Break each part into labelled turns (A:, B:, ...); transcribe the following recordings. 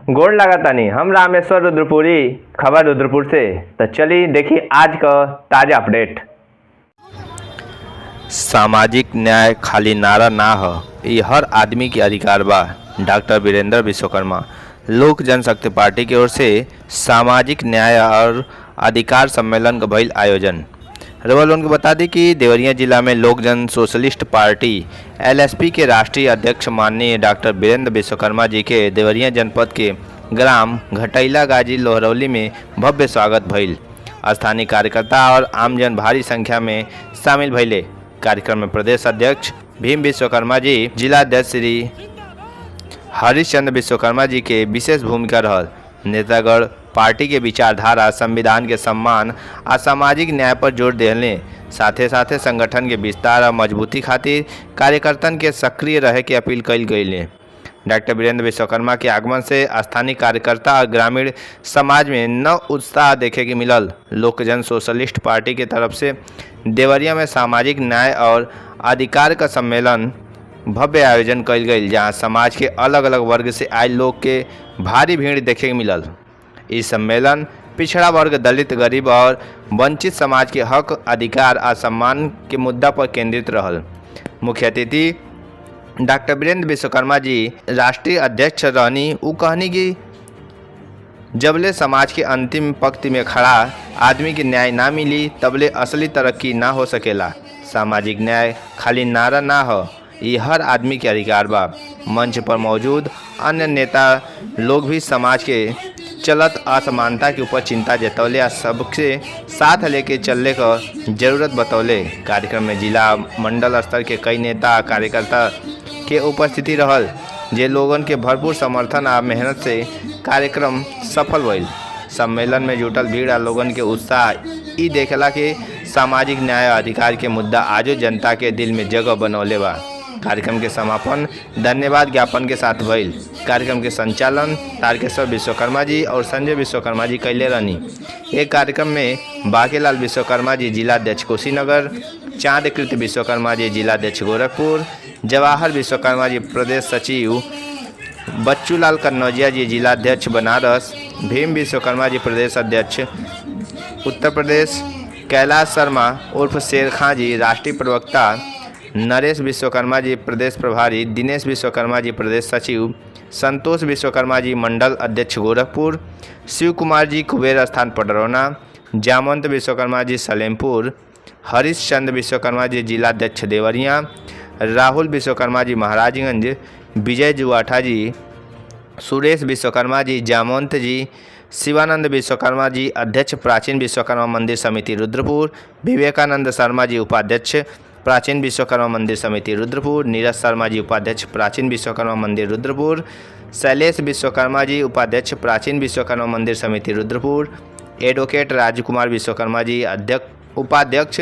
A: गोड़ लगातानी हम रामेश्वर रुद्रपुरी, खबर रुद्रपुर से। तो चलिए देखिए आज का ताजा अपडेट।
B: सामाजिक न्याय खाली नारा ना हो, ये हर आदमी के अधिकार बा। डॉक्टर वीरेंद्र विश्वकर्मा। लोक जनशक्ति पार्टी की ओर से सामाजिक न्याय और अधिकार सम्मेलन का भइल आयोजन। रवल उनको बता दें कि देवरिया जिला में लोक जन सोशलिस्ट पार्टी LSP के राष्ट्रीय अध्यक्ष माननीय डॉक्टर वीरेंद्र विश्वकर्मा जी के देवरिया जनपद के ग्राम घटैला गाजी लोहरौली में भव्य स्वागत भइल। स्थानीय कार्यकर्ता और आमजन भारी संख्या में शामिल भइले। कार्यक्रम में प्रदेश अध्यक्ष भीम विश्वकर्मा जी, जिलाध्यक्ष श्री हरिश्चंद्र विश्वकर्मा जी के विशेष भूमिका रहल। नेतागण पार्टी के विचारधारा, संविधान के सम्मान और सामाजिक न्याय पर जोर देने साथे साथे संगठन के विस्तार और मजबूती खातिर कार्यकर्तन के सक्रिय रहे की अपील कल गई। डॉक्टर वीरेंद्र विश्वकर्मा के आगमन से स्थानीय कार्यकर्ता और ग्रामीण समाज में नव उत्साह देखे के मिलल। लोक जन सोशलिस्ट पार्टी की तरफ से देवरिया में सामाजिक न्याय और अधिकार का सम्मेलन भव्य आयोजन कल गई, जहाँ समाज के अलग अलग वर्ग से आए लोग के भारी भीड़ देखे के मिलल। इस सम्मेलन पिछड़ा वर्ग, दलित, गरीब और वंचित समाज के हक, अधिकार और सम्मान के मुद्दा पर केंद्रित रहल। मुख्य अतिथि डॉक्टर वीरेंद्र विश्वकर्मा जी राष्ट्रीय अध्यक्ष रहनी। उ कहनी कि जबले समाज के अंतिम पंक्ति में खड़ा आदमी के न्याय ना मिली तबले असली तरक्की ना हो सकेला। सामाजिक न्याय खाली नारा ना हो, ये हर आदमी के अधिकार बा। मंच पर मौजूद अन्य नेता लोग भी समाज के चलत असमानता के ऊपर चिंता जतौले और सबसे साथ लेके चलने का जरूरत बतौले। कार्यक्रम में जिला मंडल स्तर के कई नेता कार्यकर्ता के उपस्थिति रहल, जे लोगन के भरपूर समर्थन और मेहनत से कार्यक्रम सफल भइल। सम्मेलन में जुटल भीड़ और लोगन के उत्साह ई देखेला कि सामाजिक न्याय और अधिकार के मुद्दा आजो जनता के दिल में जगह बनौले बा। कार्यक्रम के समापन धन्यवाद ज्ञापन के साथ भइल। कार्यक्रम के संचालन तारकेश्वर विश्वकर्मा जी और संजय विश्वकर्मा जी कैले रहनी। एक कार्यक्रम में बाकेलाल विश्वकर्मा जी, जिलाध्यक्ष कुशीनगर, चांदकृत विश्वकर्मा जी, जिलाध्यक्ष गोरखपुर, जवाहर विश्वकर्मा जी, प्रदेश सचिव, बच्चूलाल कन्नौजिया जी, जिलाध्यक्ष बनारस, भीम विश्वकर्मा जी, प्रदेश अध्यक्ष उत्तर प्रदेश, कैलाश शर्मा उर्फ शेर खां जी, राष्ट्रीय प्रवक्ता, नरेश विश्वकर्मा जी, प्रदेश प्रभारी, दिनेश विश्वकर्मा जी, प्रदेश सचिव, संतोष विश्वकर्मा जी, मंडल अध्यक्ष गोरखपुर, शिव कुमार जी, कुबेर स्थान पडरौना, जामवंत विश्वकर्मा जी, सलेमपुर, हरीश चंद्र विश्वकर्मा जी, जिलाध्यक्ष देवरिया, राहुल विश्वकर्मा जी, महाराजगंज, विजय जुआठा जी, सुरेश विश्वकर्मा जी, जामवंत जी, शिवानंद विश्वकर्मा जी, अध्यक्ष प्राचीन विश्वकर्मा मंदिर समिति रुद्रपुर, विवेकानंद शर्मा जी, उपाध्यक्ष प्राचीन विश्वकर्मा मंदिर समिति रुद्रपुर, नीरज शर्मा जी, उपाध्यक्ष प्राचीन विश्वकर्मा मंदिर रुद्रपुर, शैलेश विश्वकर्मा जी, उपाध्यक्ष प्राचीन विश्वकर्मा मंदिर समिति रुद्रपुर, एडवोकेट राजकुमार विश्वकर्मा जी, उपाध्यक्ष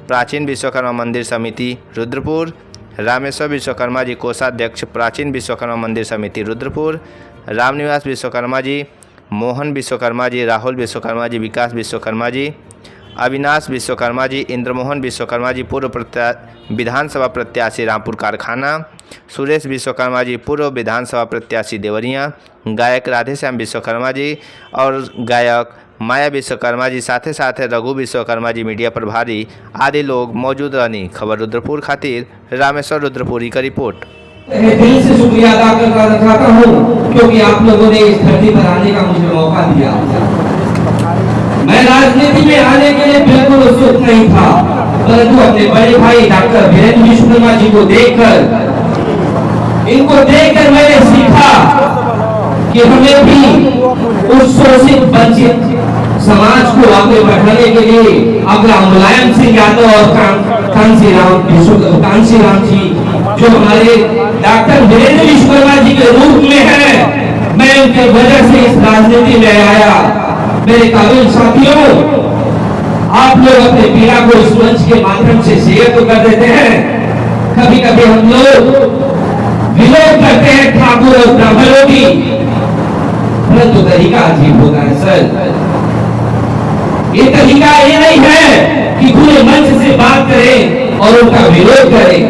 B: प्राचीन विश्वकर्मा मंदिर समिति रुद्रपुर, रामेश्वर विश्वकर्मा जी, कोषाध्यक्ष प्राचीन विश्वकर्मा मंदिर समिति रुद्रपुर, रामनिवास विश्वकर्मा जी, मोहन विश्वकर्मा जी, राहुल विश्वकर्मा जी, विकास विश्वकर्मा जी, अविनाश विश्वकर्मा जी, इंद्रमोहन विश्वकर्मा जी, पूर्व विधानसभा प्रत्याशी रामपुर कारखाना, सुरेश विश्वकर्मा जी, पूर्व विधानसभा प्रत्याशी देवरिया, गायक राधेश्याम विश्वकर्मा जी और गायक माया विश्वकर्मा जी, साथे साथे रघु विश्वकर्मा जी, मीडिया प्रभारी आदि लोग मौजूद रहनी। खबर रुद्रपुर खातिर रामेश्वर रुद्रपुरी का रिपोर्ट।
C: दिल से शुक्रिया अदा करना चाहता हूँ क्योंकि आप लोगों ने इस धरती पर आने का मुझे मौका दिया। मैं राजनीति में आने के लिए बिल्कुल उत्सुक नहीं था, परंतु अपने बड़े भाई डॉक्टर वीरेंद्र विश्वकर्मा जी को देखकर मैंने सीखा कि हमें भी उस शोषित वंचित समाज को आगे बढ़ाने के लिए अगला मुलायम सिंह यादव और कांसी राम जी जो हमारे डॉक्टर वीरेंद्र विश्वकर्मा जी के रूप में है, मैं उनके वजह से इस राजनीति में आया। मेरे काबिल साथियों, आप लोग अपने पीड़ा को इस मंच के माध्यम से शेयर तो कर देते हैं। कभी कभी हम लोग विरोध करते हैं ठाकुर और ब्राह्मणों की, परंतु तरीका अजीब होता है सर। ये तरीका ये नहीं है कि पूरे मंच से बात करें और उनका विरोध करें।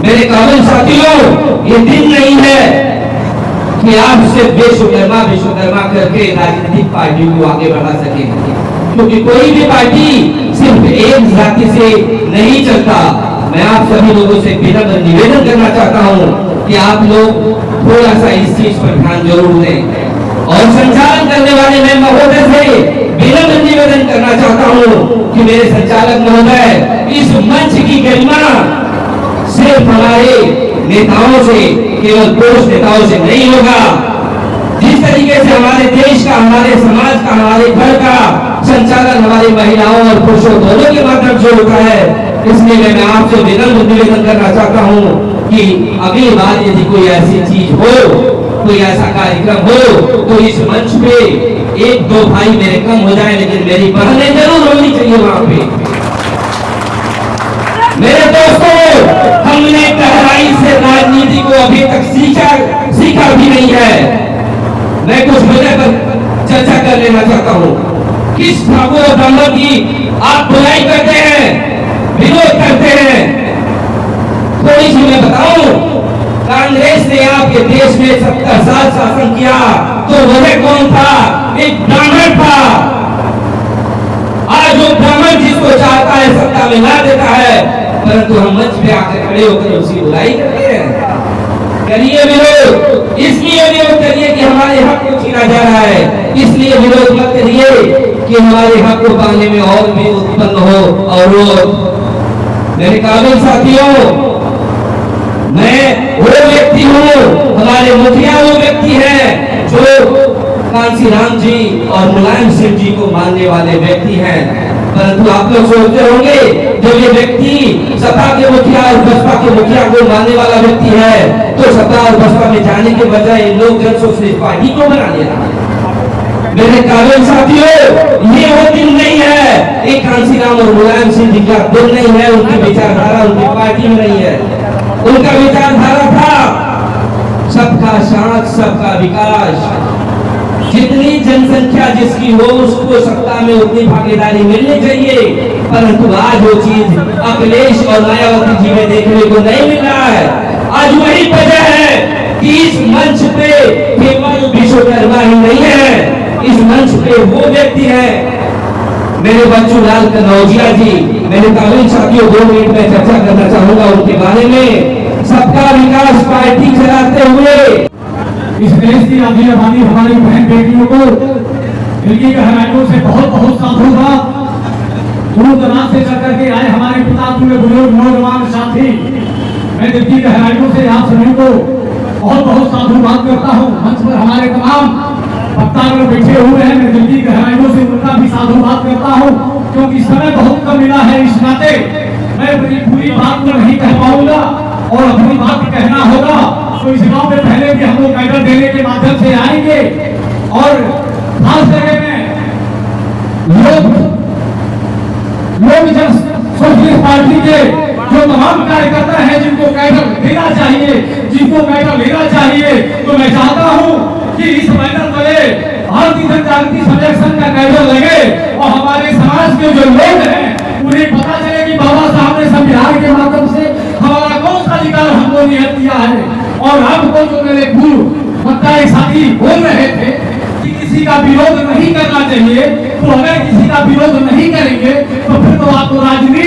C: मेरे काबिल साथियों, ये दिन नहीं है कि आप सिर्फ विश्वकर्मा करके राजनीतिक पार्टी को आगे बढ़ा सके, क्योंकि कोई भी पार्टी सिर्फ एक जाति से नहीं चलता। मैं आप सभी लोगों से विनम्र निवेदन करना चाहता हूं कि आप लोग थोड़ा सा इस चीज पर ध्यान जरूर दें, और संचालन करने वाले मैं महोदय से विनम्र निवेदन करना चाहता हूं कि मेरे संचालक महोदय, इस मंच की गरिमा सिर्फ हमारे नेताओं से, केवल पुरुष नेताओं से नहीं होगा। जिस तरीके से हमारे देश का, हमारे समाज का, हमारे घर का संचालन हमारी महिलाओं और पुरुषों दोनों के माध्यम से होता है, इसलिए मैं आपसे विनम्र निवेदन करना चाहता हूं कि अगली बार यदि कोई ऐसी चीज हो, कोई ऐसा कार्यक्रम हो, तो इस मंच पे एक दो भाई मेरे कम हो जाए, लेकिन मेरी बहनें जरूर होनी चाहिए वहां पे। मेरे दोस्तों, हमने गहराई से राजनीति को अभी तक सीखा भी नहीं है। मैं कुछ मुद्दे पर चर्चा कर लेना चाहता हूं। किस ठाकुर और ब्राह्मण की आप बुराई करते हैं, विरोध करते हैं? थोड़ी सी मैं बताऊं, कांग्रेस ने आपके देश में 70 साल शासन किया, तो वह कौन था? एक ब्राह्मण था। आज वो ब्राह्मण जिसको चाहता है सत्ता में ला देता है, परंतु हम मंच पे आकर खड़े होकर उसकी बुराई करते हैं। करिए विरोध, इसलिए विरोध करिए कि हमारे हक को छीना जा रहा है, इसलिए विरोध मत करिए कि हमारे हक को पाने में और भी उत्पन्न हो अवरोध। मेरे काबिल साथियों, मैं वो व्यक्ति हूँ, हमारे मुखिया वो व्यक्ति है जो कांसी राम जी और मुलायम सिंह जी को मानने वाले व्यक्ति हैं। परंतु आप लोग सोचते होंगे, जब ये व्यक्ति सपा के मुखिया और बसपा के मुखिया को मानने वाला व्यक्ति है, तो सपा और बसपा में जाने के बजाय लोग जन सोशलिस्ट पार्टी को बना लिया। मेरे काबिल साथियों, ये वो दिन नहीं है, एक कांसी राम और मुलायम सिंह जी का दिन नहीं है, उनकी विचारधारा उनकी पार्टी में नहीं है। उनका विचारधारा था सबका साथ, सबका विकास, जितनी जनसंख्या जिसकी हो उसको सत्ता में उतनी भागीदारी मिलनी चाहिए। परंतु आज वो चीज अखिलेश और मायावती जी में देखने को नहीं मिल रहा है। आज वही वजह है कि इस मंच पे केवल विश्वकर्मा ही नहीं है, इस मंच पे वो व्यक्ति है मेरे बच्चू लाल कनौजिया जी। मेरे काबिल साथियों, 2 मिनट में चर्चा करना चाहूंगा उनके बारे में। सबका विकास पार्टी चलाते हुए
D: इस देश की आधी आबादी हमारी बहन बेटियों को दिल की गहराइयों से बहुत बहुत साधुवाद, दूर दराज से चल करके आए हमारे पिता पूरे बुजुर्ग नौजवान साथी, मैं दिल की गहराइयों से आप सभी को बहुत बहुत साधुवाद करता हूँ। मंच पर हमारे तमाम वक्तागण बैठे हुए हैं, मैं दिल की गहराइयों से उनका भी साधुवाद करता हूँ, क्योंकि समय बहुत कम मिला है। इस नाते मैं अपनी पूरी बात को नहीं कह पाऊंगा और अपनी बात कहना होगा तो इस गांव में पहले भी हम लोग कैडर देने के माध्यम से आएंगे, और खास जगह में लोग जन सोशलिस्ट पार्टी के जो तमाम कार्यकर्ता हैं जिनको कैडर देना चाहिए, जिनको कैडर लेना चाहिए, तो मैं चाहता हूं कि इस बैनर तले भारतीय जनजागृति संरक्षण का कैडर लगे और हमारे समाज के जो लोग हैं उन्हें पता चले कि बाबा साहब ने संविधान के माध्यम से हमारा कौन सा अधिकार हमको नियत किया है। और हमको जो मेरे पूर्व वक्ता साथी बोल रहे थे कि किसी का विरोध नहीं करना चाहिए, तो अगर किसी का विरोध नहीं करेंगे तो फिर तो आपको राजनीति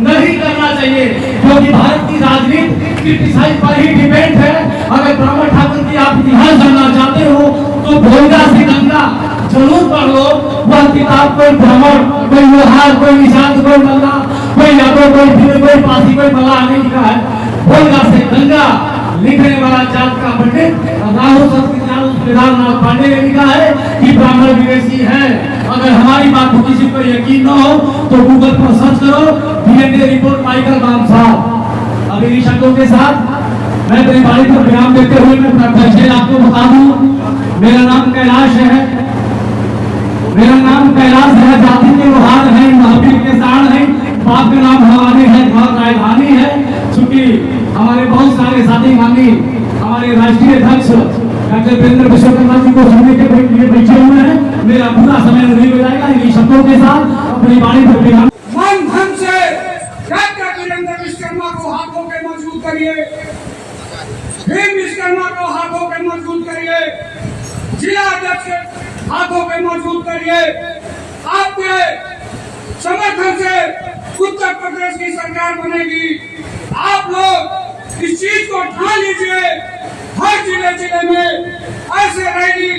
D: नहीं करना चाहिए, क्योंकि भारत की राजनीति क्रिटिसाइज पर ही डिपेंड है। अगर ब्राह्मण ठाकुर की आप इतिहास जानना चाहते हो तो भोजगा से गंगा जरूर पढ़ लो। वह किताब कोई ब्राह्मण, कोई लोहार, कोई निषाद, कोई मल्ला, कोई यादव, कोई भील, कोई पासी, कोई मल्लाह नहीं लिखा है। भोजगा से गंगा लिखने वाला जात का पंडित राहुल केदारनाथ पांडे ने लिखा है कि ब्राह्मण विदेशी है। अगर हमारी बात को किसी को यकीन न हो तो गूगल पर सर्च करो, डीएनए रिपोर्ट माइकल राम साहब। अब इन शब्दों के साथ मैं अपनी बारी पर विराम देते हुए मैं अपना परिचय आपको बता दूं। मेरा नाम कैलाश है, मेरा नाम कैलाश है, जाति के लोहार है, महावीर के साण है, बाप का नाम हमारे है, घर राजधानी है। चूंकि हमारे बहुत सारे साथी माननीय हमारे राष्ट्रीय अध्यक्ष डॉक्टर वीरेंद्र विश्वकर्मा जी को सुनने के लिए बैठे हुए हैं, मेरा पूरा समय नहीं हो जाएगा। इन शब्दों के साथ अपनी वाणी पर विराम।
E: मन धन से डॉक्टर वीरेंद्र विश्वकर्मा को हाथों के मजबूत करिए।
D: हाथों पे मजबूत करिए। आपके समर्थन से उत्तर प्रदेश की सरकार बनेगी। आप लोग इस चीज को ठान लीजिए। हर जिले जिले में ऐसे रैली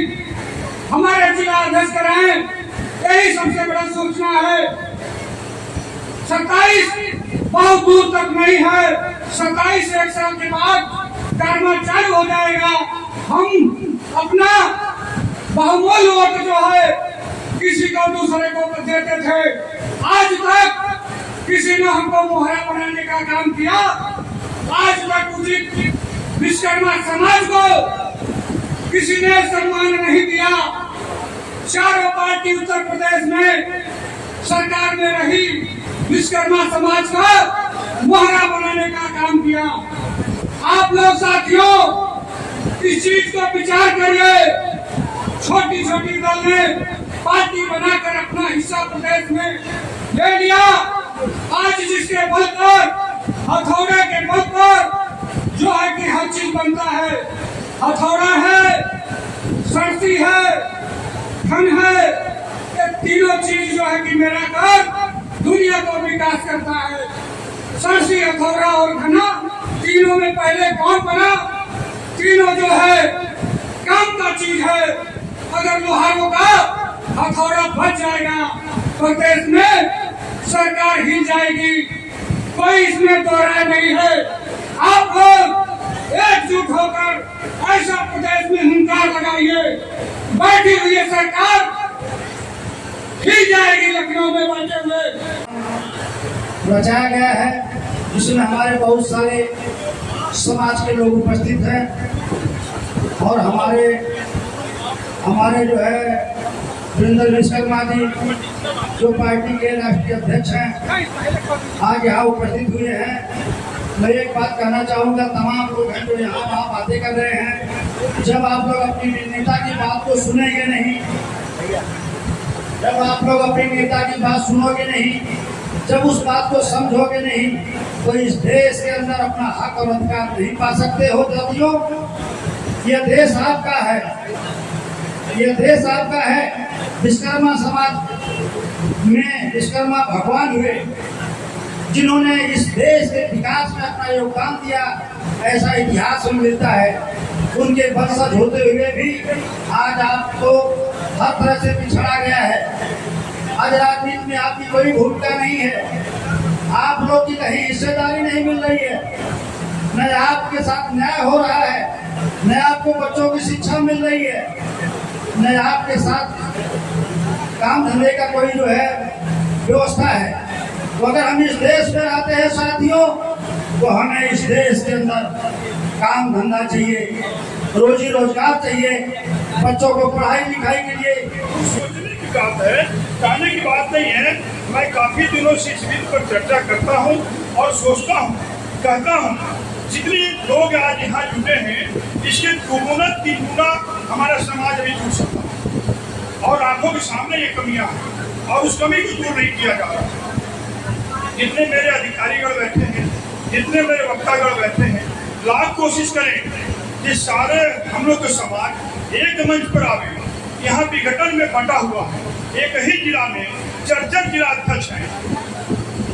D: हमारे जिला अध्यक्ष कराएं, यही सबसे बड़ा सूचना है। 27 बहुत दूर तक नहीं है, 27 से 1 साल के बाद कार्य चालू हो जाएगा। हम अपना बहुमूल्य वोट जो है किसी को दूसरे को देते थे, आज तक किसी ने हमको मोहरा बनाने का काम किया। आज तक उचित विश्वकर्मा समाज को किसी ने सम्मान नहीं दिया। चारों पार्टी उत्तर प्रदेश में सरकार में रही, विश्वकर्मा समाज का मोहरा बनाने का काम किया। आप लोग साथियों इस चीज को विचार करिए। छोटी छोटी दल ने पार्टी बनाकर अपना हिस्सा प्रदेश में ले लिया। आज जिसके बल पर, हथौड़े के बल पर जो है कि हर चीज बनता है, हथौड़ा है, सरसी है, धन है, ये तीनों चीज जो है कि मेरा कर दुनिया को विकास करता है। सरसी, हथौड़ा और घना, तीनों में पहले कौन बना? तीनों जो है काम का चीज है। अगर लोहारों का हथौड़ा फट जाएगा तो देश में सरकार हिल जाएगी। कोई इसमें दो राय नहीं है। आप लोग एकजुट होकर ऐसा प्रदेश में हुंकार लगाइए। बैठी हुई सरकार हिल जाएगी। लखनऊ में बैठे हुए
E: रचाया गया है, जिसमें हमारे बहुत सारे समाज के लोग उपस्थित हैं और हमारे जो है वीरेंद्र विश्वकर्मा जी जो पार्टी के राष्ट्रीय अध्यक्ष हैं, आज यहाँ उपस्थित हुए हैं। मैं एक बात कहना चाहूँगा, तमाम लोग हैं जो यहाँ वहाँ बातें कर रहे हैं। जब आप लोग अपनी नेता की बात को सुनेंगे नहीं, जब आप लोग अपने नेता की बात सुनोगे नहीं, जब उस बात को समझोगे नहीं, तो इस देश के अंदर अपना हक और अधिकार नहीं पा सकते हो। साथियों, यह देश आपका है, यह देश आपका है। विश्वकर्मा समाज में विश्वकर्मा भगवान हुए, जिन्होंने इस देश के विकास में अपना योगदान दिया, ऐसा इतिहास में मिलता है। उनके वंशज होते हुए भी आज आपको हर तरह से पिछड़ा गया है। आज राजनीति में आपकी कोई भूमिका नहीं है। आप लोग की कहीं हिस्सेदारी नहीं मिल रही है, न आपके साथ न्याय हो रहा है, न आपको बच्चों की शिक्षा मिल रही है, न आपके साथ काम धंधे का कोई जो है व्यवस्था है। तो अगर हम इस देश में रहते हैं साथियों, तो हमें इस देश के अंदर काम धंधा चाहिए, रोजी रोजगार चाहिए, बच्चों को पढ़ाई लिखाई के लिए।
F: सोचने की बात है, कहने की बात नहीं है। मैं काफी दिनों से इस विषय पर चर्चा करता हूँ और सोचता हूँ, कहता हूँ, जितने लोग आज यहाँ जुटे हैं, इसके दुगुना तीन गुना हमारा समाज अभी जुड़ सकता है और आंखों के सामने ये कमियां हैं और उस कमी को दूर नहीं किया जा रहा। जितने मेरे अधिकारीगण बैठे हैं, जितने मेरे वक्तागण बैठे हैं, लाख कोशिश करें कि सारे हम लोग का समाज एक मंच पर आवे। यहाँ विघटन में बटा हुआ है, एक ही जिला में चर्चा जिला अध्यक्ष है।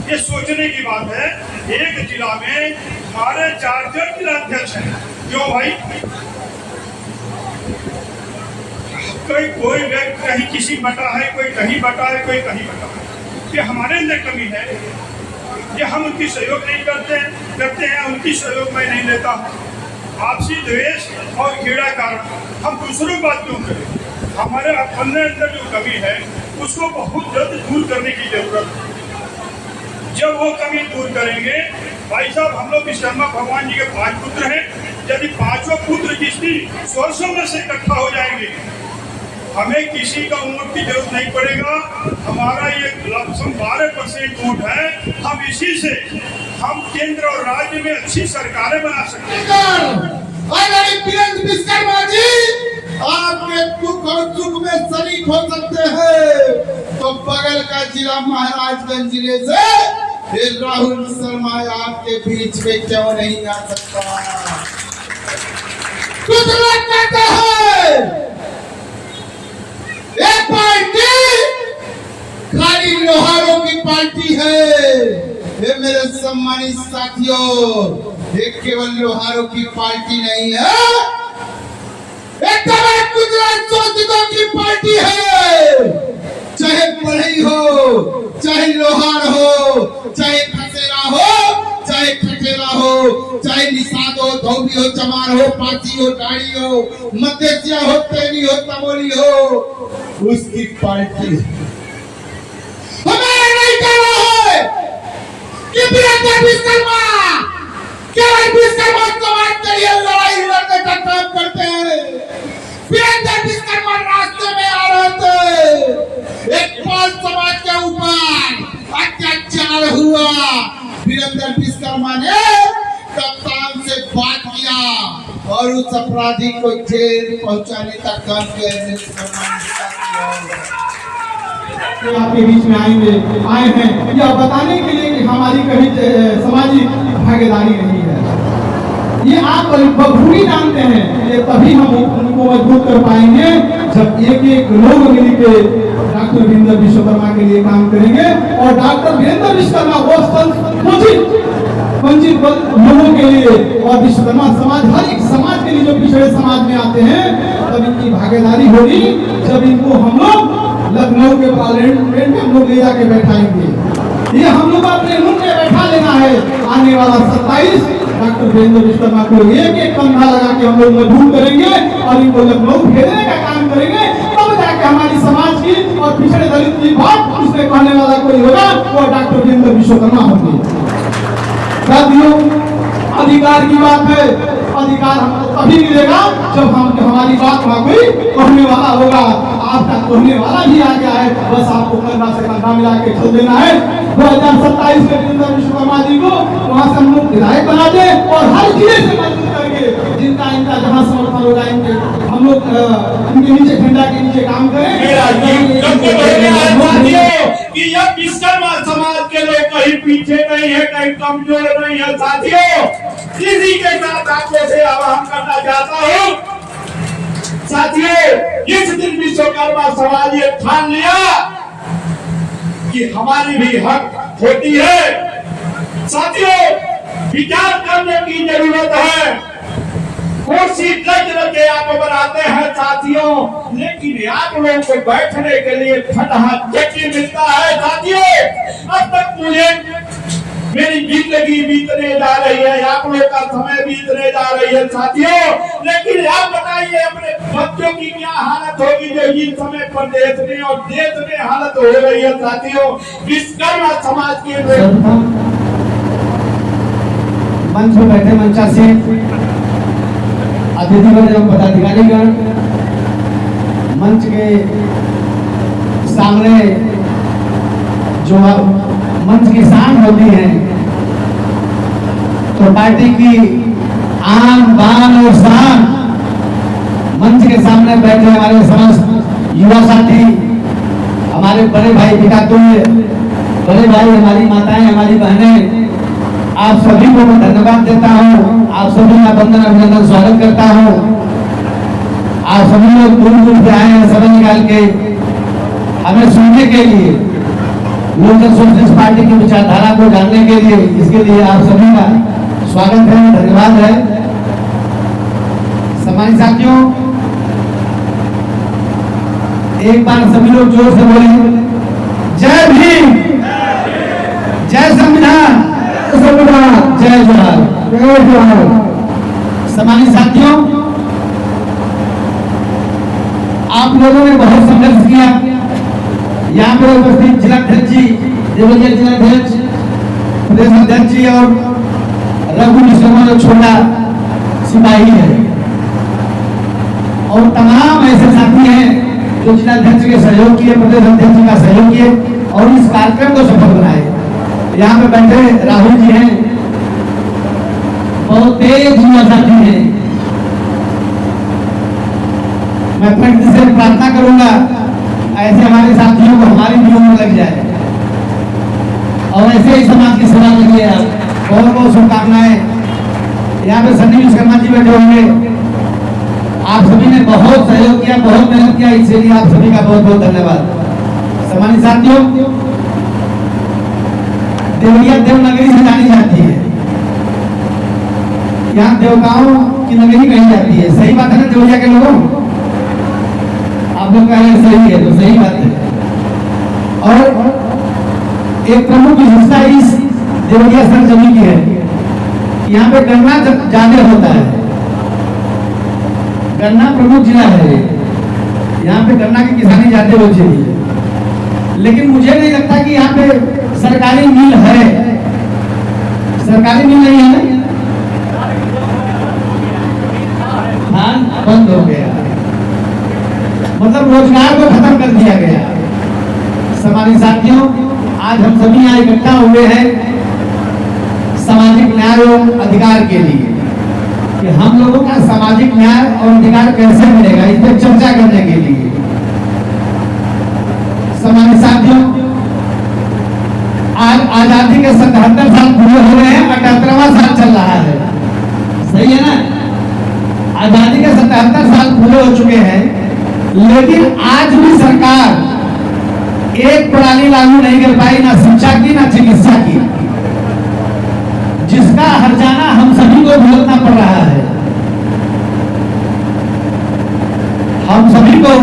F: ये सोचने की बात है, एक जिला में हमारे 4 जिला अध्यक्ष हैं। क्यों भाई? कोई व्यक्ति कहीं किसी बटा है, कोई कहीं बटा है, कोई कहीं बटा है। ये हमारे अंदर कमी है, ये हम उनकी सहयोग नहीं करते हैं, उनकी सहयोग मैं नहीं लेता हूँ। आपसी द्वेष और घृणा कारण हम दूसरों की बात क्यों करें? हमारे अपने अंदर जो कमी है उसको बहुत जल्द दूर करने की जरूरत है। जब वो कमी दूर करेंगे, भाई साहब, हम लोग विश्वकर्मा भगवान जी के 5 पुत्र हैं। यदि 5 पुत्र किसी सोर्सों में से इकट्ठा हो जाएंगे, हमें किसी का वोट की जरूरत नहीं पड़ेगा। हमारा ये लमसम 12% वोट है। हम इसी से हम केंद्र और राज्य में अच्छी सरकारें बना सकते हैं।
G: विश्वकर्मा जी आपके दुख और सुख में शरीक हो सकते हैं, तो बगल का जिला महाराजगंज जिले से फिर राहुल शर्मा आपके बीच में क्यों नहीं आ सकता? कुछ लोग कहते हैं एक पार्टी खाली लोहारों की पार्टी है। ये मेरे सम्मानित साथियों, ये केवल लोहारों की पार्टी नहीं है, एक गुजरात शोषितों की पार्टी है। चाहे बढ़ई हो, चाहे लोहार हो, चाहे खसेरा हो, चाहे खटेरा हो, चाहे निषाद हो, धोबी हो, चमार हो, पासी हो, दाढ़ी हो, मध्यसिया हो, तेली हो, तमोली हो, उसकी पार्टी। हमें नहीं कहना है कि वीरेंद्र विश्वकर्मा केवल विश्वकर्मा समाज के लिए लड़ाई लड़ने का काम करते हैं। वीरेंद्र विश्वकर्मा रास्ते में आ रहे थे, एक पाल समाज के ऊपर अत्याचार हुआ। वीरेंद्र विश्वकर्मा ने कप्तान से बात किया और उस अपराधी को जेल पहुंचाने का काम किया।
D: आपके बीच में आए हैं यह बताने के लिए कि हमारी कभी सामाजिक भागीदारी नहीं है। ये आप बखूबी जानते हैं, ये तभी हम उनको मजबूत कर पाएंगे जब एक एक लोग मिलकर डॉक्टर वीरेंद्र विश्वकर्मा के लिए काम करेंगे। और डॉक्टर वीरेंद्र विश्वकर्मा वो वंचित लोगों के लिए और विश्वकर्मा समाज, हर एक समाज के लिए जो पिछड़े समाज में आते हैं, तब इनकी भागीदारी होगी जब इनको हम लोग लखनऊ के पार्लियामेंट में हम लोग ले जाके बैठाएंगे। ये हम लोग अपने मुंह में बैठा लेना है। आने वाला 27 डॉक्टर वीरेंद्र विश्वकर्मा को एक एक कंधा लगा के हम लोग मजबूत करेंगे और इनको लखनऊ भेजने का काम करेंगे। तब जाके हमारी समाज की और पिछड़े दलित की बात उसमें कहने वाला कोई होगा, वो डॉक्टर वीरेंद्र विश्वकर्मा होंगे। साथियों, अधिकार की बात है, अधिकार हमको तभी मिलेगा जब हमारी बात वहां कोई कहने वाला होगा। आपका कहने वाला भी आ गया है, बस आपको कंधा से कंधा मिला के चल देना है। 2027 में वीरेंद्र विश्वकर्मा जी को वहां से हम लोग विधायक बना दे और हर जिले से मजबूत करके जिनका इनका जहां समर्थन होगा इनके हम लोग इनके नीचे झंडा के नीचे काम करें।
F: कि यह विश्वकर्मा समाज के लोग कहीं पीछे नहीं है, कहीं कमजोर नहीं है। साथियों, इसी के साथ आपको से आह्वान करना चाहता हूँ। साथियों, इस दिन विश्वकर्मा समाज ये ठान लिया कि हमारी भी हक होती है। साथियों, विचार करने की जरूरत है। कुर्सी रच के आप बनाते हैं साथियों, लेकिन आप लोगों को बैठने के लिए ठंडा चक्की मिलता है। साथियों, अब तक मुझे मेरी जिंदगी बीतने जा रही है, आप लोग का समय बीतने जा रही है साथियों, लेकिन आप बताइए अपने बच्चों की क्या हालत होगी जो इस समय प्रदेश में और देश में हालत हो रही है। साथियों, विश्वकर्मा समाज के
D: मंच में बैठे मंचासी अतिथिगण एवं पदाधिकारीगण, मंच के सामने जो मंच की शान होती है, तो पार्टी की आन बान और शान मंच के सामने बैठे हमारे समस्त युवा साथी, हमारे बड़े भाई पितातुल्य, बड़े भाई, हमारी माताएं, हमारी बहनें, आप सभी को मैं धन्यवाद देता हूँ। आप सभी का वंदन अभिनंदन स्वागत करता हूँ। आप सभी लोग दूर दूर से आए हैं समय निकाल के हमें सुनने के लिए, लोकल सोशलिस्ट पार्टी की विचारधारा को जानने के लिए। इसके लिए आप सभी का स्वागत है, धन्यवाद है। सम्मानित साथियों, एक बार सभी लोग जोर से बोले, जय भीम, जय संविधान, जय जोहार, जय जोहार। सम्मानित साथियों, आप लोगों ने बहुत संघर्ष किया। यहाँ पर उपस्थित जिलाध्यक्ष जी, देवरिया जिलाध्यक्ष, प्रदेश अध्यक्ष जी और रघु विश्वकर्मा जो छोटा सिपाही है और तमाम ऐसे साथी हैं जो जिलाध्यक्ष के सहयोग किए, प्रदेश अध्यक्ष का सहयोग किए और इस कार्यक्रम को सफल बनाए। यहाँ पे बैठे राहुल जी हैं, बहुत तेज युवा साथी हैं। मैं प्रकृति से प्रार्थना करूंगा ऐसे हमारे साथियों को हमारी भी उम्र लग जाए और ऐसे ही समाज की सेवा करिए। आप बहुत बहुत शुभकामनाएं। यहाँ पे सन्नी विश्वकर्मा जी बैठे होंगे, आप सभी ने बहुत सहयोग किया, बहुत मेहनत किया, इसके लिए आप सभी का बहुत बहुत धन्यवाद। सम्मानित साथियों, देवरिया देवनगरी से जानी जाती है, यहाँ देवताओं की नगरी कही जाती है। सही बात है ना देवरिया के लोगों? आप लोग कह रहे हैं सही है, तो सही बात है। और एक प्रमुख हिस्सा इस देवरिया सरजमी की है, यहाँ पे गन्ना ज्यादा होता है। गन्ना प्रमुख जिला है, यहाँ पे गन्ना की किसानी ज्यादा होती है। लेकिन मुझे नहीं लगता कि यहाँ पे सरकारी मिल है। सरकारी मिल नहीं है ना, धान बंद हो गया, मतलब रोजगार को खत्म कर दिया गया। हमारे साथियों, आज हम सभी यहाँ इकट्ठा हुए हैं सामाजिक न्याय और अधिकार के लिए, कि हम लोगों का सामाजिक न्याय और अधिकार कैसे मिलेगा, इस पर चर्चा करने के लिए। हमारे साथियों, आज आजादी के 77 साल पूरे हो रहे हैं, 78वां साल चल रहा है। सही है ना? आजादी के 77 साल पूरे हो चुके हैं, लेकिन आज भी सरकार एक प्रणाली लागू नहीं कर पाई, ना शिक्षा की ना चिकित्सा की, जिसका हर्जाना हम सभी को भुगतना पड़ रहा है। हम सभी को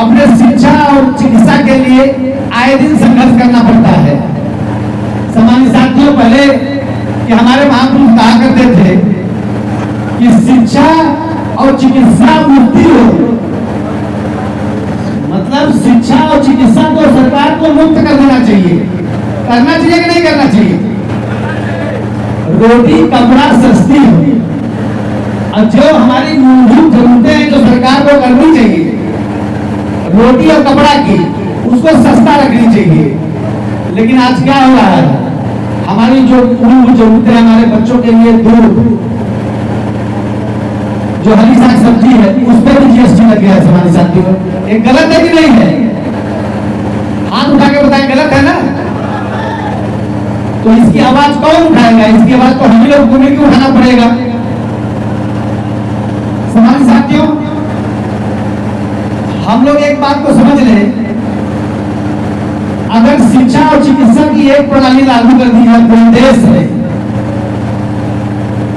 D: अपने शिक्षा और चिकित्सा के लिए आए दिन संघर्ष करना पड़ता है। सामान्य साथियों, पहले कि हमारे महापुरुष कहा करते थे कि शिक्षा और चिकित्सा मुक्ति हो, मतलब शिक्षा और चिकित्सा को सरकार को मुक्त कर देना चाहिए। करना चाहिए कि नहीं करना चाहिए? रोटी कपड़ा सस्ती हो, और जो हमारी मूलभूत जरूरतें हैं जो सरकार को करनी चाहिए, रोटी और कपड़ा की, उसको सस्ता रखनी चाहिए। लेकिन आज क्या हो रहा है, हमारी जो मूलभूत जरूरतें हैं, हमारे बच्चों के लिए दूध, जो हरी साग सब्जी है, उस पर भी जीएसटी लग गया है। हमारे साथियों, ये गलत है कि नहीं है? हाथ उठा के बताएं, गलत है ना? तो इसकी आवाज कौन उठाएगा? इसकी आवाज तो हम लोग को मिलकर उठाना पड़ेगा। हमारे साथियों, हम लोग एक बात को समझ लें, अगर शिक्षा और चिकित्सा की एक प्रणाली लागू कर दी है पूरे देश में,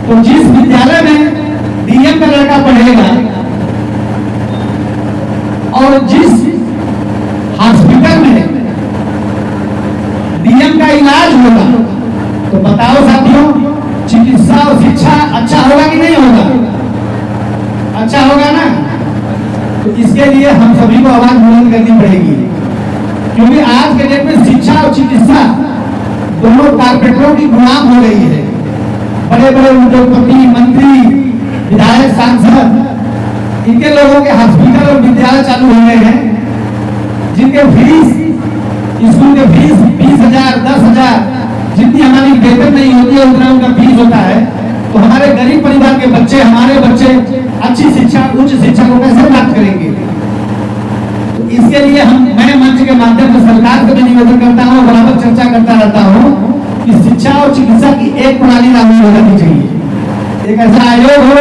D: तो जिस विद्यालय में डीएम का लड़का पढ़ेगा और जिस हॉस्पिटल में डीएम का इलाज होगा, तो बताओ साथियों, चिकित्सा और शिक्षा अच्छा होगा कि नहीं होगा? अच्छा होगा ना? तो इसके लिए हम सभी को आवाज बुलंद करनी पड़ेगी, क्योंकि आज के डेट में शिक्षा और चिकित्सा दोनों कारपोरेटरों की गुलाम हो रही है। बड़े बड़े उद्योगपति, मंत्री, विधायक, सांसद, इनके लोगों के हॉस्पिटल और विद्यालय चालू हो गए हैं, जिनके फीस, स्कूल के फीस 20,000, 10,000, जितनी हमारी वेतन नहीं होती है उतना उनका फीस होता है। तो हमारे गरीब परिवार के बच्चे, हमारे बच्चे अच्छी शिक्षा, उच्च शिक्षा को कैसे प्राप्त करेंगे? तो इसके लिए मैं मंच के माध्यम से सरकार से भी निवेदन करता हूँ, बराबर चर्चा करता रहता हूँ कि शिक्षा और चिकित्सा की एक प्रणाली लागू हो जानी चाहिए। एक ऐसा आयोग हो,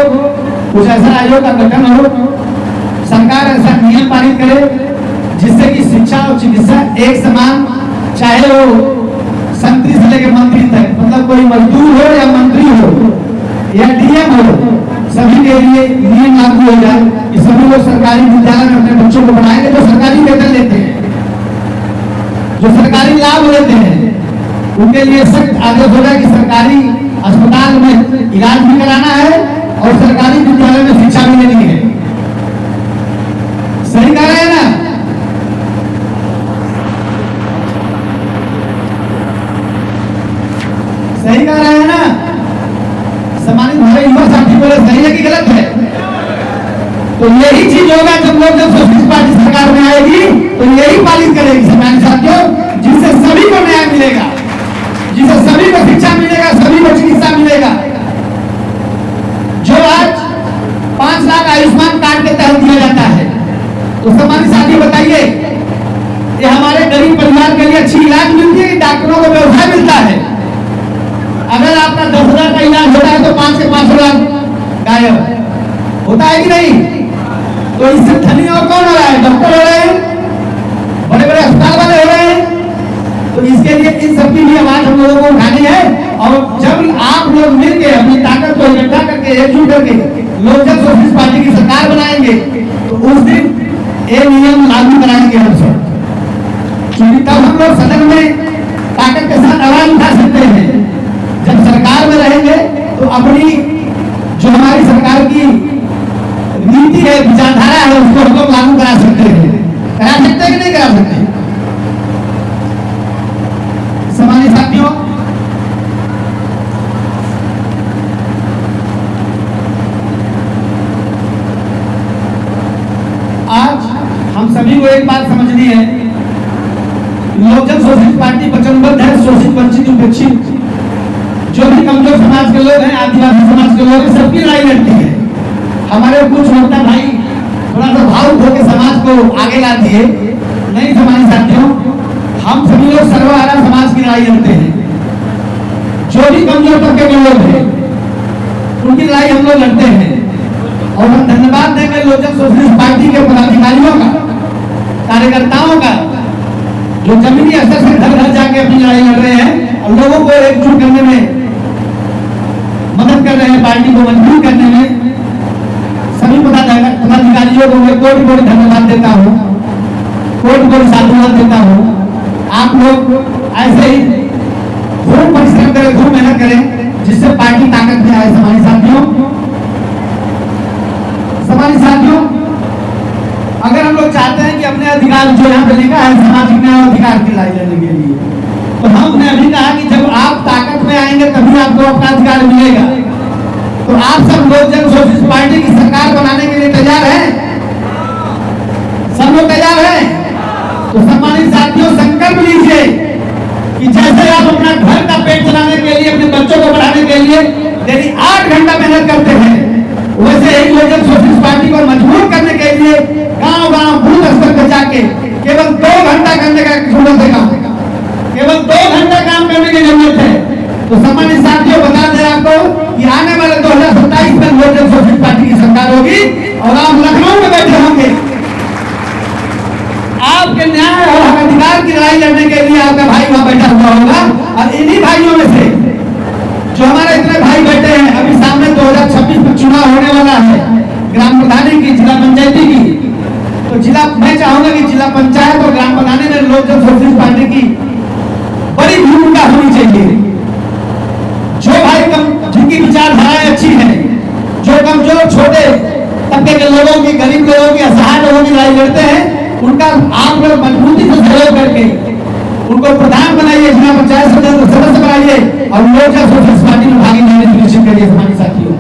D: कुछ ऐसा आयोग का गठन हो, सरकार ऐसा नियम पारित करे जिससे कि शिक्षा और चिकित्सा एक समान, चाहे वो संतरी से लेकर मंत्री तक, मतलब कोई मजदूर हो या मंत्री हो या डीएम हो, सभी के लिए नियम लागू हो जाए कि सभी लोग सरकारी विद्यालय में अपने बच्चों को पढ़ाएंगे जो सरकारी वेतन लेते हैं, जो सरकारी लाभ लेते हैं, उनके लिए सख्त आदेश हो जाए कि सरकारी अस्पताल में इलाज भी कराना है और सरकारी विद्यालय में शिक्षा भी लेनी है। सही कह रहे हैं ना? सही कह रहे हैं ना? सम्मानित हमारे युवा साथी बोले सही है कि गलत है? तो यही चीज होगा जब सोशलिस्ट पार्टी सरकार में आएगी, तो यही पालित करेगी सम्मानित साथियों, जिससे सभी को न्याय मिलेगा, जिससे सभी को शिक्षा मिलेगा, सभी को चिकित्सा मिलेगा। जो आज 5 लाख आयुष्मान कार्ड के तहत दिया जाता है, तो सम्मानित साथी बताइए, ये हमारे गरीब परिवार के लिए अच्छी इलाज मिलती है, डॉक्टरों को व्यवसाय मिलता है। अगर आपका 10,000 का इलाज होता है तो 5 से 5 लाख गायब होता है कि नहीं? तो इससे धनी और कौन हो रहा है? डॉक्टर हो रहे हैं, बड़े बड़े अस्पताल वाले हो रहे हैं। तो इसके लिए इन सबकी भी आवाज हम लोगों को उठानी है। और जब आप लोग मिलकर अपनी ताकत को इकट्ठा करके एकजुट करके लोक जन सोशलिस्ट पार्टी की सरकार बनाएंगे तो उस दिन ये नियम लागू कराएंगे हम सब, क्योंकि तब हम लोग सदन में ताकत के साथ आवाज उठा सकते हैं। जब सरकार में रहेंगे तो अपनी जो हमारी सरकार की नीति है, विचारधारा है, उसको हम लोग लागू करा सकते हैं। करा सकते हैं कि नहीं करा सकते? सम्मानित साथियों, आज हम सभी को एक बात समझनी है, लोक जन सोशलिस्ट पार्टी वचनबद्ध है शोषित, वंचित, उपेक्षित जो भी कमजोर समाज के लोग हैं, आदिवासी समाज के लोग हैं, सबकी लड़ाई लड़ती है। हमारे कुछ वक्ता भाई थोड़ा सा भावुक होकर समाज को आगे ला दिए। नहीं सम्मानित साथियों, हम सभी लोग सर्वहारा समाज की लड़ाई लड़ते हैं। जो भी कमजोर तबके के लोग हैं उनकी लड़ाई हम लोग लड़ते हैं। और हम धन्यवाद देंगे लोक जन सोशलिस्ट पार्टी के पदाधिकारियों का, कार्यकर्ताओं का, जो जमीनी स्तर से घर घर जाके अपनी लड़ाई लड़ रहे हैं और लोगों को एकजुट करने में मदद कर रहे हैं, पार्टी को मजबूत करने में। सभी पदाधिकारियों को मैं कोटि कोटि धन्यवाद देता हूँ, कोटि कोटि साधुवाद देता हूँ। आप लोग ऐसे ही खूब परिश्रम करें, खूब मेहनत करें, जिससे पार्टी ताकत में आए। हमारे साथियों, अगर हम लोग चाहते हैं कि अपने अधिकार, जो यहाँ पे लिखा है सामाजिक न्याय अधिकार की लड़ाई लड़ने के लिए, तो हमने अभी कहा कि जब आप ताकत में आएंगे तभी आपको अपना अधिकार मिलेगा। तो आप सब लोग जन सोशलिस्ट पार्टी की सरकार बनाने के लिए तैयार हैं? सब लोग तैयार हैं? तो सम्मानित साथियों, संकल्प लीजिए कि जैसे आप अपना घर का पेट चलाने के लिए, अपने बच्चों को पढ़ाने के लिए यदि 8 घंटा मेहनत करते हैं, वैसे ही लोक जन सोशलिस्ट पार्टी को मजबूर करने के लिए गांव-गांव बूथ स्तर पर जाके केवल 2 घंटा करने का जरूरत है। केवल 2 घंटा काम करने की जरूरत है। तो सम्मानित साथियों, बता दें आपको कि आने वाले 2027 में लोक जन सोशलिस्ट पार्टी की सरकार होगी और आप लखनऊ में बैठे होंगे। आपके न्याय और अधिकार की लड़ाई लड़ने के लिए आपका भाई वहां बैठा हुआ होगा। और इन्हीं भाइयों में से जो हमारे इतने भाई बैठे हैं, अभी सामने 2026 में चुनाव होने वाला है ग्राम प्रधानी की, जिला पंचायती की। तो जिला, मैं चाहूंगा कि जिला पंचायत और ग्राम प्रधानी में लोक जन सोशलिस्ट पार्टी की बड़ी भूमिका होनी चाहिए। जो भाई जिनकी विचारधाराएं अच्छी हैं, जो कमजोर छोटे तबके के लोगों की, गरीब लोगों की, असहाय लोगों की लड़ाई लड़ते हैं, उनका आप लोग मजबूती से सहयोग करके उनको प्रधान बनाइए, जिला पंचायत सदस्य बनाइए और लोक जन सोशलिस्ट पार्टी में भागीदारी सुनिश्चित करिए। हमारे साथियों,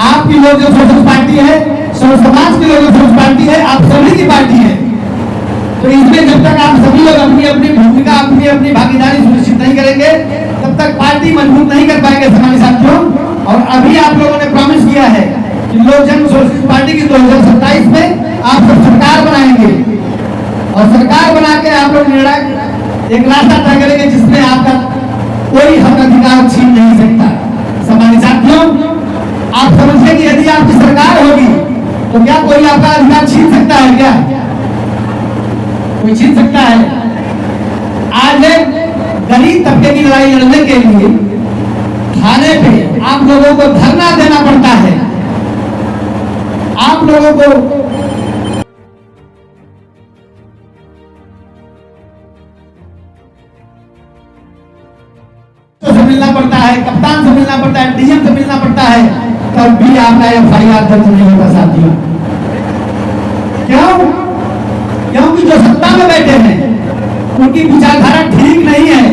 D: आपकी लोक जन सोशलिस्ट पार्टी है, समाज की लोक जन सोशलिस्ट पार्टी है, आप सभी की पार्टी है। तो इसमें जब तक आप सभी लोग अपनी अपनी भूमिका, अपनी अपनी भागीदारी सुनिश्चित नहीं करेंगे, तब तक पार्टी मजबूत नहीं कर पाएंगे। हमारे साथियों, और अभी आप लोगों ने प्रॉमिस किया है कि लोक जन सोशलिस्ट पार्टी की 2027 में आप सब सरकार बनाएंगे और सरकार बना के आप लोग निर्णय एक रास्ता तय करेंगे जिसमें आपका कोई हक अधिकार छीन नहीं सकता। सम्मानित साथियों, आप समझिए कि यदि आपकी सरकार होगी तो क्या कोई आपका अधिकार छीन सकता है? क्या कोई छीन सकता है? आज गरीब तबके की लड़ाई लड़ने के लिए थाने पे आप लोगों को धरना देना पड़ता है। आप लोगों को मिलना पड़ता है, कप्तान से मिलना पड़ता है, डीएम से मिलना पड़ता है, तब भी आपका FIR दर्ज नहीं होता साथियों। क्यों? क्योंकि जो सत्ता में बैठे हैं उनकी विचारधारा ठीक नहीं है,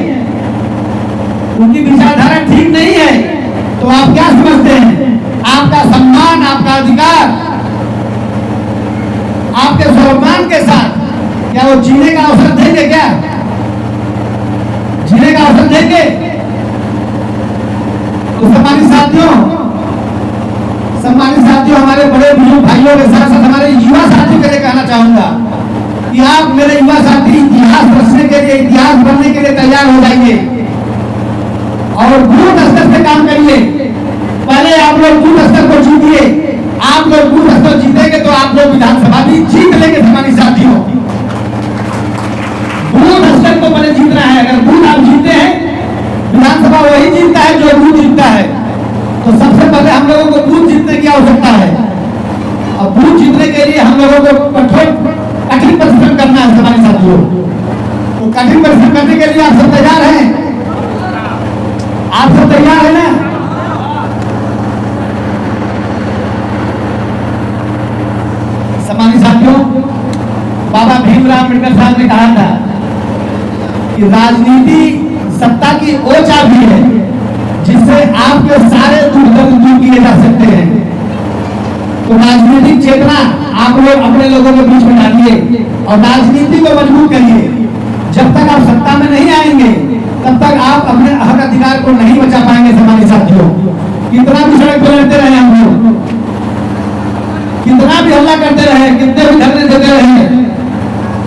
D: उनकी विचारधारा ठीक नहीं है। तो आप क्या समझते हैं? आपका सम्मान, आपका अधिकार, आपके स्वाभिमान के साथ क्या वो जीने का अवसर देंगे? क्या जीने का अवसर देंगे? तो सम्मानित साथियों, हमारे बड़े बुजुर्ग भाइयों के साथ साथ हमारे युवा साथियों के लिए कहना चाहूंगा कि आप मेरे युवा साथी इतिहास रचने के लिए, इतिहास बनने के लिए तैयार हो जाइए और बूथ स्तर से काम करिए। पहले आप लोग बूथ स्तर को जीतिए। आप लोग बूथ स्तर जीतेंगे तो आप लोग विधानसभा भी जीत लेंगे हमारे साथियों। बूथ स्तर को पहले जीतना है। अगर बूथ आप जीतते हैं, विधानसभा वही जीतता है जो बूथ जीतता है। तो सबसे पहले हम लोगों को बूथ जीतने की आवश्यकता है, और बूथ जीतने के लिए हम लोगों को कठिन परिश्रम करना है हमारे साथियों। तो कठिन परिश्रम करने के लिए आप सब तैयार हैं? आप सब तैयार है ना? सम्मानित साथियों, बाबा भीमराव अम्बेडकर साहब ने कहा था कि राजनीति सत्ता की वो चाबी है जिससे आपके सारे दुख दर्द दूर किए जा सकते हैं। तो राजनीतिक चेतना आप लोग अपने लोगों के बीच में डालिए और राजनीति को मजबूत करिए। जब तक आप सत्ता में नहीं आएंगे तब तक आप अपने हक अधिकार को नहीं बचा पाएंगे। हमारे साथियों, कितना भी सड़क पर लड़ते रहे हम लोग, कितना भी हल्ला करते रहे, कितने भी धरने देते रहे,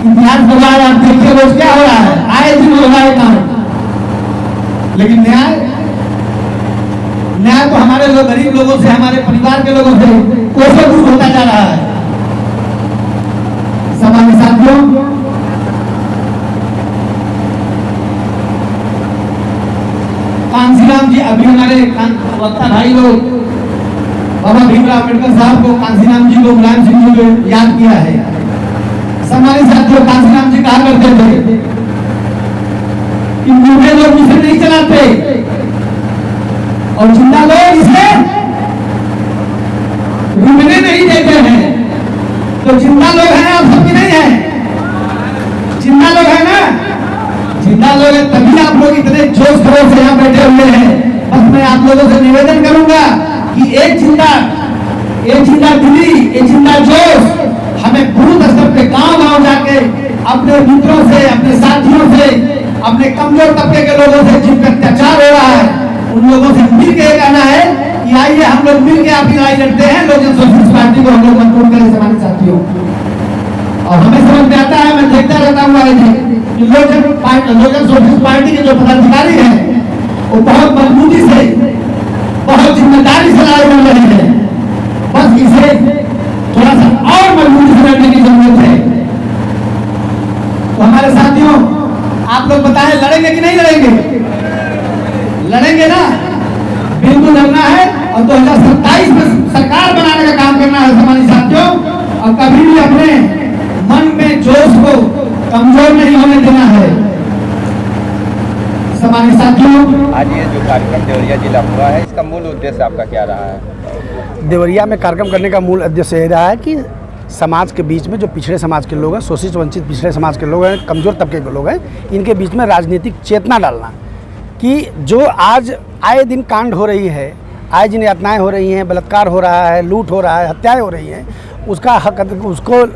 D: इतिहास के बाद आप देखिए रोज क्या हो रहा है, आए दिन हो रहा है काम। लेकिन न्याय तो हमारे लोग, गरीब लोगों से, हमारे परिवार के लोगों से कोसों दूर होता जा रहा है। हमारे साथियों, कांसीराम जी, अभी हमारे वक्ता भाई लोग बाबा भीमराव अम्बेडकर साहब को, कांसीराम जी को, मुलायम सिंह जी को याद किया है। हमारे साथियों, कांसीराम जी कहा करते थे कि बूढ़े लोग इसे नहीं चलाते और जिंदा लोग इसे घूमने नहीं देते हैं। तो जिंदा लोग हैं आप सब, नहीं है? जिंदा लोग है ना? जिंदा लोग है तभी आप लोग इतने जोश खरोश से यहाँ बैठे हुए हैं। बस मैं आप लोगों से निवेदन करूंगा कि एक जिंदा दिली, एक जिंदा जोश हमें बूथ स्तर पे गांव-गांव जाके अपने मित्रों से, अपने साथियों से, अपने कमजोर तबके के लोगों से जिन पर अत्याचार हो रहा है, उन लोगों से मिल के कहना है कि आइए हम लोग मिल के अपनी लड़ाई लड़ते हैं। लोक सोशलिस्ट पार्टी को हम लोग मजबूत करें हमारे साथियों। और हमें समझ में आता है, मैं देखता रहता हूँ कि लोक सोशलिस्ट पार्टी के जो पदाधिकारी हैं वो बहुत मजबूती से, बहुत जिम्मेदारी से लड़ाई लड़ रहे हैं। बस इसे थोड़ा सा और मजबूती से लड़ने की जरूरत है। तो हमारे साथियों, आप लोग बताएं, लड़ेंगे कि नहीं लड़ेंगे? लड़ेंगे ना? बिल्कुल लड़ना है और 2027 में सरकार बनाने का काम करना है हमारे साथियों। और कभी भी अपने मन में जोश को कमजोर नहीं होने देना है हमारे साथियों।
B: आज ये जो कार्यक्रम देवरिया जिला हुआ है, इसका मूल उद्देश्य आपका क्या रहा है?
H: देवरिया में कार्यक्रम करने का मूल उद्देश्य यह रहा है कि समाज के बीच में जो पिछड़े समाज के लोग हैं, शोषित वंचित पिछड़े समाज के लोग हैं, कमज़ोर तबके के लोग हैं, इनके बीच में राजनीतिक चेतना डालना कि जो आज आए दिन कांड हो रही है, आए दिन यातनाएँ हो रही हैं, बलात्कार हो रहा है, लूट हो रहा है, हत्याएँ हो रही हैं, उसका हक,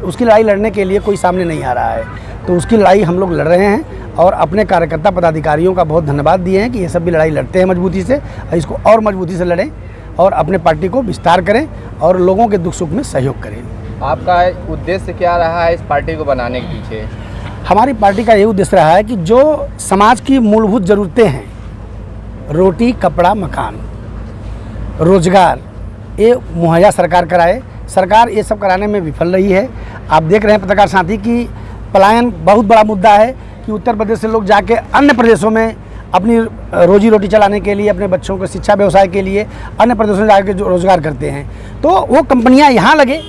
H: उसकी लड़ाई लड़ने के लिए कोई सामने नहीं आ रहा है। तो उसकी लड़ाई हम लोग लड़ रहे हैं और अपने कार्यकर्ता पदाधिकारियों का बहुत धन्यवाद दिए हैं कि ये सब भी लड़ाई लड़ते हैं मजबूती से, इसको और मजबूती से लड़ें और अपने पार्टी को विस्तार करें और लोगों के दुख सुख में सहयोग करें।
B: आपका उद्देश्य क्या रहा है इस पार्टी को बनाने के पीछे?
H: हमारी पार्टी का यही उद्देश्य रहा है कि जो समाज की मूलभूत ज़रूरतें हैं, रोटी, कपड़ा, मकान, रोजगार, ये मुहैया सरकार कराए। सरकार ये सब कराने में विफल रही है। आप देख रहे हैं पत्रकार साथी कि पलायन बहुत बड़ा मुद्दा है कि उत्तर प्रदेश से लोग जाके अन्य प्रदेशों में अपनी रोजी रोटी चलाने के लिए, अपने बच्चों को शिक्षा व्यवसाय के लिए अन्य प्रदेशों में जाकर जो रोजगार करते हैं। तो वो कंपनियां यहाँ लगे।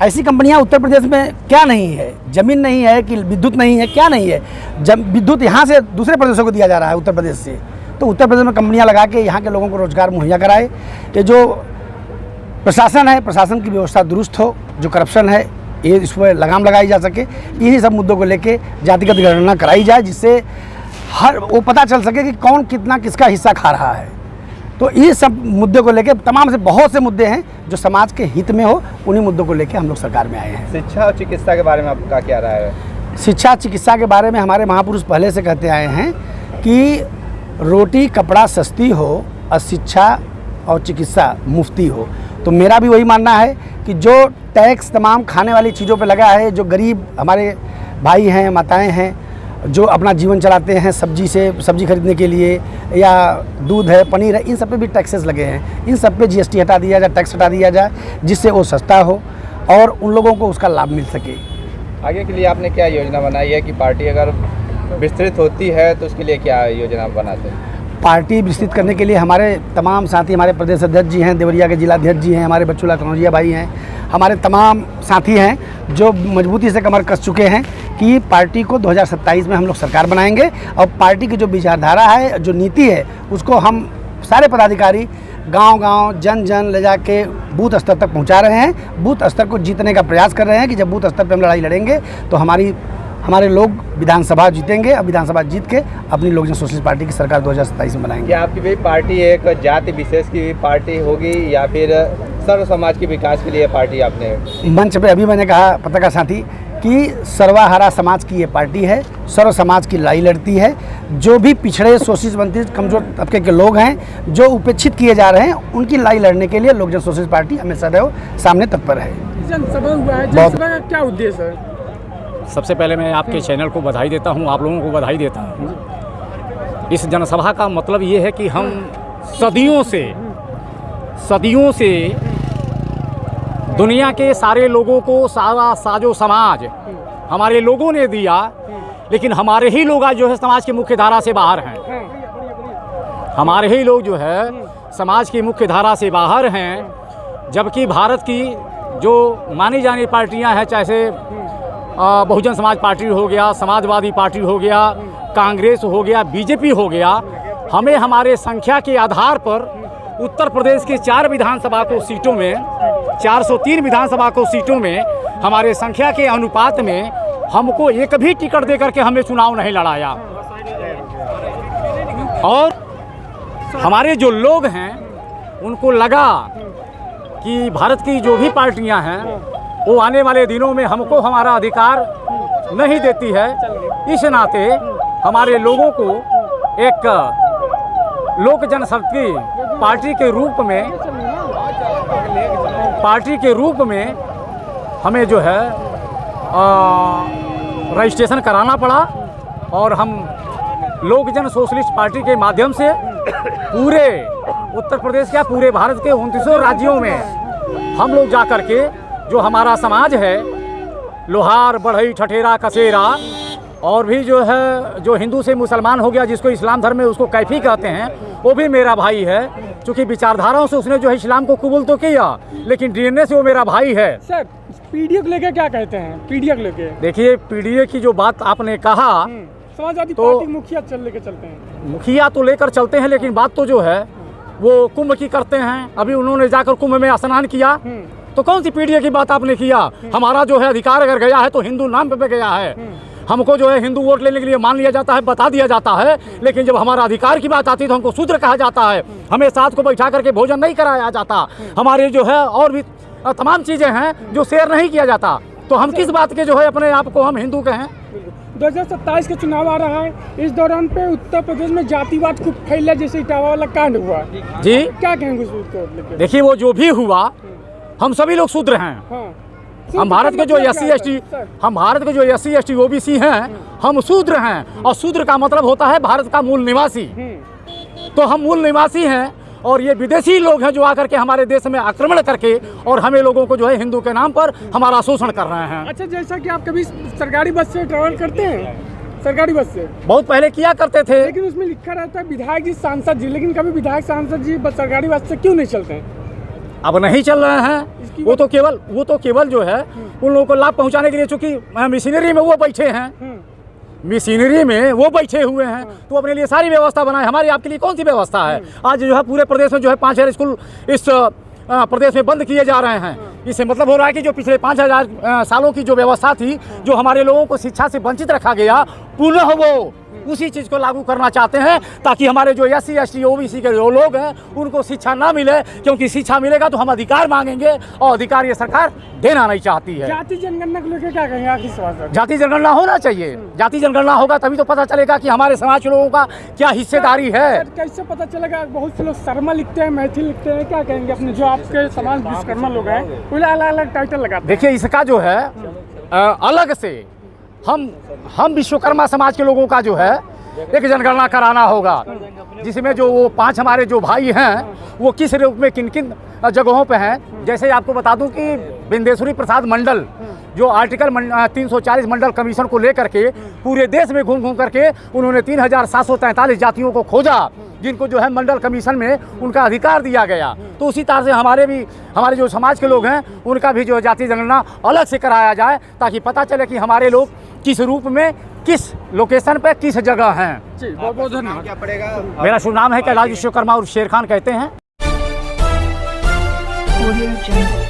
H: ऐसी कंपनियां उत्तर प्रदेश में क्या नहीं है? ज़मीन नहीं है कि विद्युत नहीं है? क्या नहीं है? जब विद्युत यहाँ से दूसरे प्रदेशों को दिया जा रहा है उत्तर प्रदेश से, तो उत्तर प्रदेश में कंपनियां लगा के यहाँ के लोगों को रोजगार मुहैया कराए। ये जो प्रशासन है, प्रशासन की व्यवस्था दुरुस्त हो, जो करप्शन है ये इस पर लगाम लगाई जा सके। यही सब मुद्दों को लेके जातिगत गणना कराई जाए, जिससे हर वो पता चल सके कि कौन कितना किसका हिस्सा खा रहा है। तो ये सब मुद्दे को लेके तमाम से बहुत से मुद्दे हैं जो समाज के हित में हो, उन्हीं मुद्दों को लेके हम लोग सरकार में आए हैं।
B: शिक्षा और चिकित्सा के बारे में आपका क्या राय है?
H: शिक्षा चिकित्सा के बारे में हमारे महापुरुष पहले से कहते आए हैं कि रोटी कपड़ा सस्ती हो और शिक्षा और चिकित्सा मुफ्ती हो। तो मेरा भी वही मानना है कि जो टैक्स तमाम खाने वाली चीज़ों पे लगा है, जो गरीब हमारे भाई हैं, माताएं हैं, जो अपना जीवन चलाते हैं सब्जी खरीदने के लिए या दूध है, पनीर है, इन सब पे भी टैक्सेस लगे हैं। इन सब पे जीएसटी हटा दिया जाए, टैक्स हटा दिया जाए, जिससे वो सस्ता हो और उन लोगों को उसका लाभ मिल सके।
I: आगे के लिए आपने क्या योजना बनाई है कि पार्टी अगर विस्तृत होती है तो उसके लिए क्या योजना बनाते हैं?
H: पार्टी विस्तृत करने के लिए हमारे तमाम साथी, हमारे प्रदेश अध्यक्ष जी हैं, देवरिया के जिलाध्यक्ष जी हैं, हमारे बच्चूला कनौजिया भाई हैं, हमारे तमाम साथी हैं जो मजबूती से कमर कस चुके हैं कि पार्टी को 2027 में हम लोग सरकार बनाएंगे और पार्टी की जो विचारधारा है, जो नीति है, उसको हम सारे पदाधिकारी गांव-गांव, जन-जन ले जाके बूथ स्तर तक पहुंचा रहे हैं। बूथ स्तर को जीतने का प्रयास कर रहे हैं कि जब बूथ स्तर पर हम लड़ाई लड़ेंगे तो हमारे लोग विधानसभा जीतेंगे और विधानसभा जीत के अपनी लोक जन सोशलिस्ट पार्टी की सरकार 2027 में बनाएंगे।
I: क्या आपकी भी पार्टी एक जाति विशेष की पार्टी होगी या फिर सर्व समाज के विकास के लिए पार्टी आपने?
H: मंच पे अभी मैंने कहा पत्रकार साथी कि सर्वहारा समाज की ये पार्टी है, सर्व समाज की लड़ाई लड़ती है। जो भी पिछड़े, शोषित, वंचित, कमजोर तबके के लोग हैं, जो उपेक्षित किए जा रहे हैं, उनकी लड़ाई लड़ने के लिए लोक जन सोशलिस्ट पार्टी हमेशा सदैव सामने तत्पर है।
J: जनसभा हुआ है, जनसभा का क्या उद्देश्य है?
K: सबसे पहले मैं आपके चैनल को बधाई देता हूं, आप लोगों को बधाई देता हूं। इस जनसभा का मतलब ये है कि हम सदियों से दुनिया के सारे लोगों को सारा साजो समाज हमारे लोगों ने दिया, लेकिन हमारे ही लोग आज जो है समाज की मुख्य धारा से बाहर हैं। हमारे ही लोग जो है समाज की मुख्य धारा से बाहर हैं, जबकि भारत की जो मानी जानी पार्टियां हैं, चाहे बहुजन समाज पार्टी हो गया, समाजवादी पार्टी हो गया, कांग्रेस हो गया, बीजेपी हो गया, हमें हमारे संख्या के आधार पर उत्तर प्रदेश के 4 विधानसभा को सीटों में, 403 विधानसभा को सीटों में हमारे संख्या के अनुपात में हमको एक भी टिकट दे करके हमें चुनाव नहीं लड़ाया। और हमारे जो लोग हैं उनको लगा कि भारत की जो भी पार्टियां हैं वो आने वाले दिनों में हमको हमारा अधिकार नहीं देती है। इस नाते हमारे लोगों को एक लोक जनशक्ति पार्टी के रूप में हमें जो है रजिस्ट्रेशन कराना पड़ा और हम लोक जन सोशलिस्ट पार्टी के माध्यम से पूरे उत्तर प्रदेश क्या पूरे भारत के 29 राज्यों में हम लोग जा कर के जो हमारा समाज है, लोहार, बढ़ई, ठठेरा, कसेरा और भी जो है जो हिंदू से मुसलमान हो गया, जिसको इस्लाम धर्म में उसको कैफी कहते हैं, वो भी मेरा भाई है। क्योंकि विचारधाराओं से उसने जो है इस्लाम को कबूल तो किया, लेकिन डीएनए से वो मेरा भाई है।
J: सर, पीडीए को लेकर क्या कहते हैं? पीडीए को लेकर
K: देखिए, पीडीए की जो बात आपने कहा,
J: समाजवादी पार्टी मुखिया लेकर चलते हैं,
K: मुखिया तो लेकर चलते हैं, लेकिन बात तो जो है वो कुंभ की करते हैं। अभी उन्होंने जाकर कुंभ में स्नान किया, तो कौन सी पीडीए की बात आपने किया? हमारा जो है अधिकार अगर गया है तो हिंदू नाम पे गया है। हमको जो है हिंदू वोट लेने के लिए मान लिया जाता है, बता दिया जाता है, लेकिन जब हमारा अधिकार की बात आती है तो हमको शूद्र कहा जाता है। हमें साथ को बैठा करके भोजन नहीं कराया जाता, हमारे जो है और भी तमाम चीज़ें हैं जो शेयर नहीं किया जाता। तो हम किस बात के जो है अपने आप को हम हिंदू कहें?
J: 2027 का चुनाव आ रहा है, इस दौरान पे उत्तर प्रदेश में जातिवाद खूब फैला, जैसे इटावा वाला कांड हुआ
K: जी,
J: क्या कहेंगे उसको?
K: देखिए, वो जो भी हुआ, हम सभी लोग शूद्र हैं। हम भारत के जो SC ST OBC हैं, हम शूद्र हैं, और शूद्र का मतलब होता है भारत का मूल निवासी। तो हम मूल निवासी हैं और ये विदेशी लोग हैं जो आकर के हमारे देश में आक्रमण करके और हमें लोगों को जो है हिंदू के नाम पर हमारा शोषण कर रहे हैं।
J: अच्छा, जैसा कि आप कभी सरकारी बस से ट्रैवल करते हैं? सरकारी बस से
K: बहुत पहले किया करते थे,
J: लेकिन उसमें लिखा रहता है विधायक जी, सांसद जी, लेकिन कभी विधायक सांसद जी सरकारी बस से क्यों नहीं चलते हैं?
K: अब नहीं चल रहे हैं। वो तो केवल जो है उन लोगों को लाभ पहुंचाने के लिए, चूंकि मशीनरी में वो बैठे हैं, मशीनरी में वो बैठे हुए हैं, तो अपने लिए सारी व्यवस्था बनाए। हमारी आपके लिए कौन सी व्यवस्था है? आज जो है पूरे प्रदेश में जो है 5000 स्कूल इस प्रदेश में बंद किए जा रहे हैं। इससे मतलब हो रहा है कि जो पिछले 5000 सालों की जो व्यवस्था थी, जो हमारे लोगों को शिक्षा से वंचित रखा गया, पुनः वो उसी चीज़ को लागू करना चाहते हैं, ताकि हमारे जो SC ST OBC के जो लोग हैं उनको शिक्षा ना मिले, क्योंकि शिक्षा मिलेगा तो हम अधिकार मांगेंगे और अधिकार ये सरकार देना नहीं चाहती है।
J: जाति जनगणना को लेकर क्या कहेंगे आखिरी सवाल?
K: जाति जनगणना होना चाहिए। जाति जनगणना होगा तभी तो पता चलेगा कि हमारे समाज के लोगों का क्या हिस्सेदारी है।
J: कैसे पता चलेगा? बहुत से लोग शर्मा लिखते हैं, मैथिल लिखते हैं, क्या कहेंगे अपने जो आपके समाज विश्वकर्मा लोग हैं, उन्हें अलग अलग टाइटल लगाते हैं?
K: देखिए, इसका जो है अलग से हम विश्वकर्मा समाज के लोगों का जो है एक जनगणना कराना होगा, जिसमें जो वो 5 हमारे जो भाई हैं वो किस रूप में किन किन जगहों पे हैं। जैसे आपको बता दूं कि बिंदेश्वरी प्रसाद मंडल जो आर्टिकल 340 मंडल कमीशन को लेकर के पूरे देश में घूम घूम करके उन्होंने 3743 जातियों को खोजा, जिनको जो है मंडल कमीशन में उनका अधिकार दिया गया। तो उसी तरह से हमारे जो समाज के लोग हैं उनका भी जो जाति जनगणना अलग से कराया जाए, ताकि पता चले कि हमारे लोग किस रूप में किस लोकेशन पे किस जगह हैं।
J: जी बहुत बहुत धन्यवाद।
I: क्या पड़ेगा?
K: मेरा शुभ नाम है कैलाश विश्वकर्मा और शेर खान कहते हैं।
L: Audio Jungle.